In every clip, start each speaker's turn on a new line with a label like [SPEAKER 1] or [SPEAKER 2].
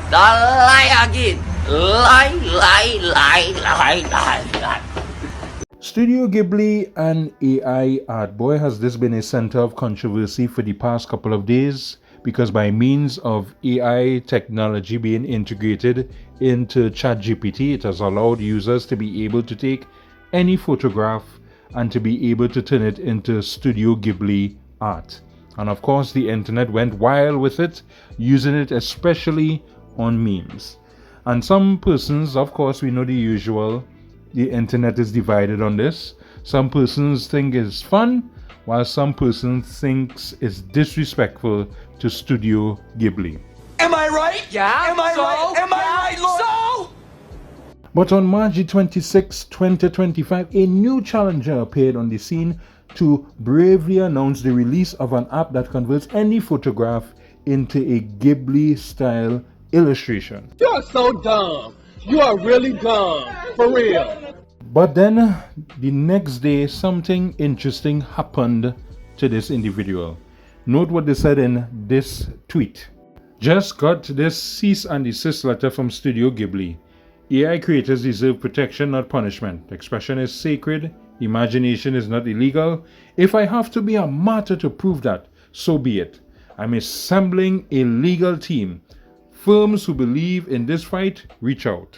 [SPEAKER 1] The lie again. Lie.
[SPEAKER 2] Studio Ghibli and AI art. Boy, has this been a center of controversy for the past couple of days, because by means of AI technology being integrated into ChatGPT, it has allowed users to be able to take any photograph and to be able to turn it into Studio Ghibli art. And of course, the internet went wild with it, using it especially on memes. And some persons, of course, we know the usual, the internet is divided on this. Some persons think it's fun, while some persons think it's disrespectful to Studio Ghibli.
[SPEAKER 3] Am I right?
[SPEAKER 1] Yeah.
[SPEAKER 3] Am I
[SPEAKER 1] so?
[SPEAKER 3] right? Am I right, Lord?
[SPEAKER 1] So?
[SPEAKER 2] But on March 26, 2025, a new challenger appeared on the scene to bravely announce the release of an app that converts any photograph into a Ghibli-style illustration.
[SPEAKER 4] You are so dumb. You are really dumb. For real.
[SPEAKER 2] But then, the next day, something interesting happened to this individual. Note what they said in this tweet. Just got this cease and desist letter from Studio Ghibli. AI creators deserve protection, not punishment. Expression is sacred. Imagination is not illegal. If I have to be a martyr to prove that, so be it. I'm assembling a legal team. Firms who believe in this fight, reach out.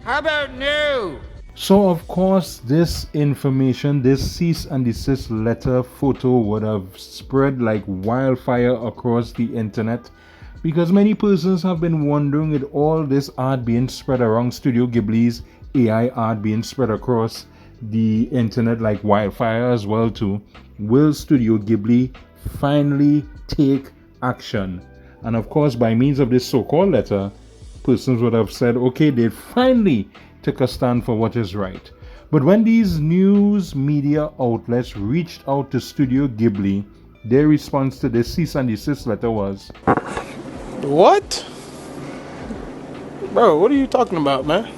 [SPEAKER 1] How about no?
[SPEAKER 2] So of course, this information, this cease and desist letter photo would have spread like wildfire across the internet, because many persons have been wondering, with all this art being spread around, Studio Ghibli's AI art being spread across the internet like wildfire as well too, will Studio Ghibli finally take action? And of course, by means of this so-called letter, persons would have said, okay, they finally took a stand for what is right. But when these news media outlets reached out to Studio Ghibli, their response to this cease and desist letter was,
[SPEAKER 4] What? Bro, what are you talking about, man?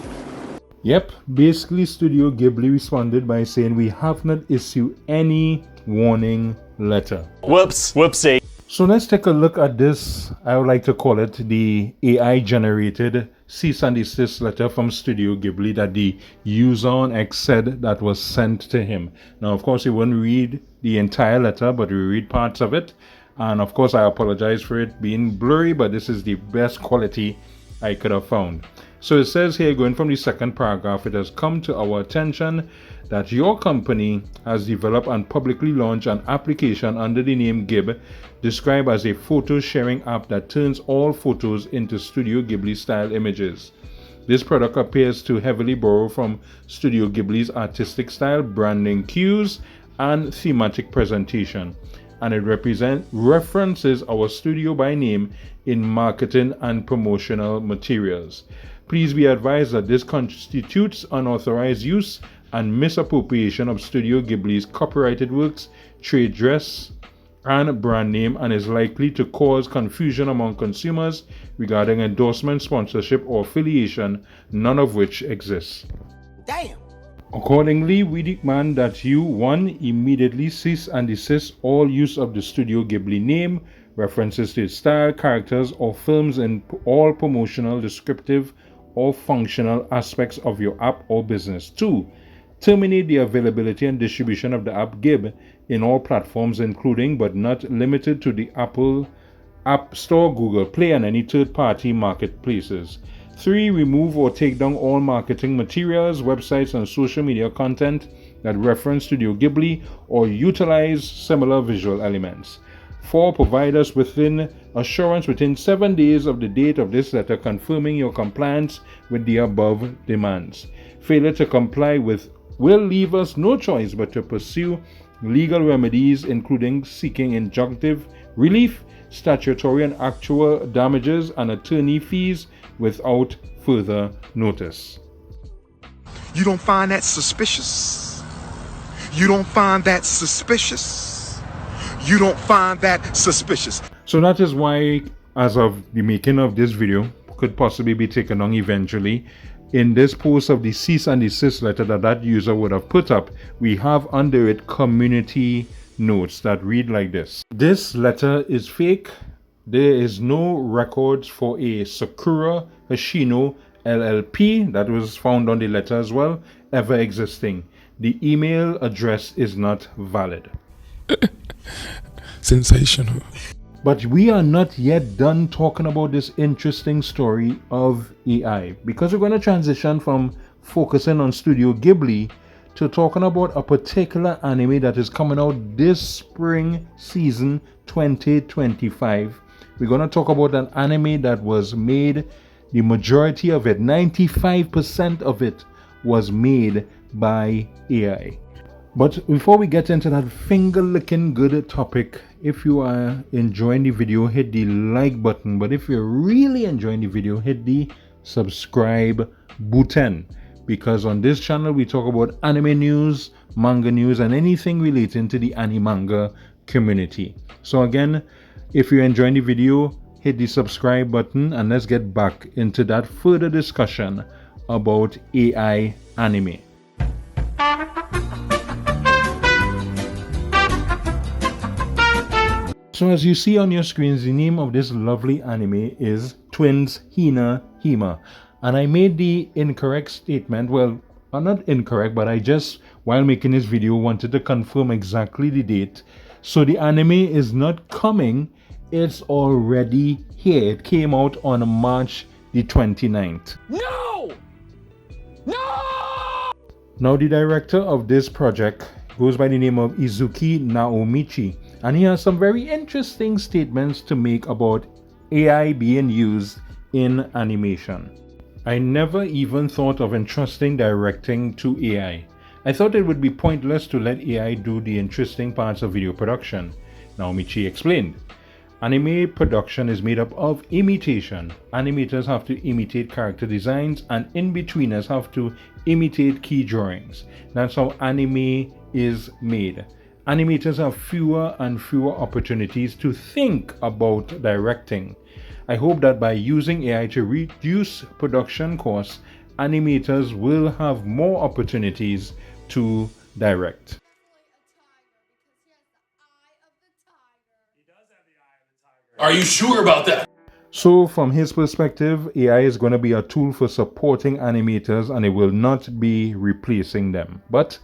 [SPEAKER 2] Yep, basically Studio Ghibli responded by saying, we have not issued any warning letter.
[SPEAKER 5] Whoopsie.
[SPEAKER 2] So let's take a look at this. I would like to call it the AI generated cease and desist letter from Studio Ghibli that the user on X said that was sent to him. Now, of course, he won't read the entire letter, but we read parts of it. And of course, I apologize for it being blurry, but this is the best quality I could have found. So it says here, going from the second paragraph, it has come to our attention that your company has developed and publicly launched an application under the name Ghib, described as a photo sharing app that turns all photos into Studio Ghibli style images. This product appears to heavily borrow from Studio Ghibli's artistic style, branding cues, and thematic presentation, and it references our studio by name in marketing and promotional materials. Please be advised that this constitutes unauthorized use and misappropriation of Studio Ghibli's copyrighted works, trade dress, and brand name, and is likely to cause confusion among consumers regarding endorsement, sponsorship, or affiliation, none of which exists.
[SPEAKER 3] Damn.
[SPEAKER 2] Accordingly, we demand that you, 1, immediately cease and desist all use of the Studio Ghibli name, references to its style, characters, or films in all promotional, descriptive, or functional aspects of your app or business. 2, terminate the availability and distribution of the app Ghib in all platforms, including but not limited to the Apple App Store, Google Play, and any third-party marketplaces. 3, remove or take down all marketing materials, websites, and social media content that reference Studio Ghibli or utilize similar visual elements. 4, provide us within assurance within 7 days of the date of this letter confirming your compliance with the above demands. Failure to comply with will leave us no choice but to pursue legal remedies, including seeking injunctive relief, statutory and actual damages, and attorney fees without further notice.
[SPEAKER 6] You don't find that suspicious? You don't find that suspicious? You don't find that suspicious?
[SPEAKER 2] So that is why, as of the making of this video, could possibly be taken down eventually. In this post of the cease and desist letter that user would have put up, we have under it community notes that read like this. This letter is fake. there is no records for a Sakura Hoshino LLP that was found on the letter as well ever existing. The email address is not valid.
[SPEAKER 5] Sensational.
[SPEAKER 2] But we are not yet done talking about this interesting story of AI, because we're going to transition from focusing on Studio Ghibli to talking about a particular anime that is coming out this spring season 2025. We're going to talk about an anime that was made, the majority of it, 95% of it, was made by AI. But before we get into that finger-licking good topic, if you are enjoying the video, hit the like button. But if you're really enjoying the video, hit the subscribe button. Because on this channel, we talk about anime news, manga news, and anything relating to the anime-manga community. So again, if you're enjoying the video, hit the subscribe button, and let's get back into that further discussion about AI anime. So as you see on your screens, the name of this lovely anime is Twins Hina Hima. And I made the incorrect statement, well, not incorrect, but I just, while making this video, wanted to confirm exactly the date. So the anime is not coming, it's already here. It came out on March the 29th.
[SPEAKER 3] No! No!
[SPEAKER 2] Now the director of this project goes by the name of Izuki Naomichi, and he has some very interesting statements to make about AI being used in animation. I never even thought of entrusting directing to AI. I thought it would be pointless to let AI do the interesting parts of video production. Naomichi explained. Anime production is made up of imitation. Animators have to imitate character designs, and in-betweeners have to imitate key drawings. That's how anime is made. Animators have fewer and fewer opportunities to think about directing. I hope that by using AI to reduce production costs, animators will have more opportunities to direct.
[SPEAKER 4] Are you sure about that?
[SPEAKER 2] So from his perspective, AI is going to be a tool for supporting animators, and it will not be replacing them. But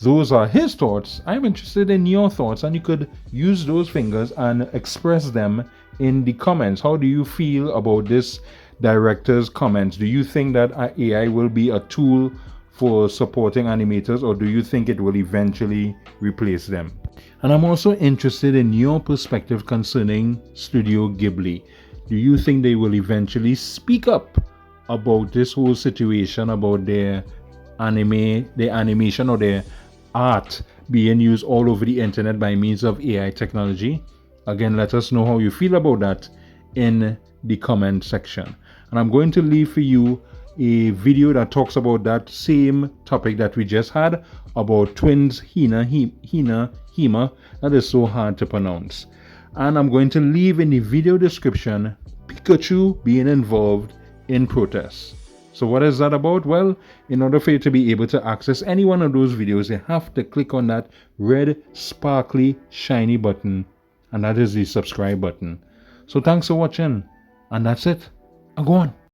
[SPEAKER 2] those are his thoughts. I'm interested in your thoughts, and you could use those fingers and express them in the comments. How do you feel about this director's comments? Do you think that AI will be a tool for supporting animators, or do you think it will eventually replace them? And I'm also interested in your perspective concerning Studio Ghibli. Do you think they will eventually speak up about this whole situation, about their animation or their art being used all over the internet by means of AI technology? Again, let us know how you feel about that in the comment section. And I'm going to leave for you a video that talks about that same topic that we just had about Twins Hina Hima. That is so hard to pronounce. And I'm going to leave in the video description Pikachu being involved in protests. So what is that about? Well, in order for you to be able to access any one of those videos, you have to click on that red sparkly shiny button, and that is the subscribe button. So thanks for watching, and that's it. Go on.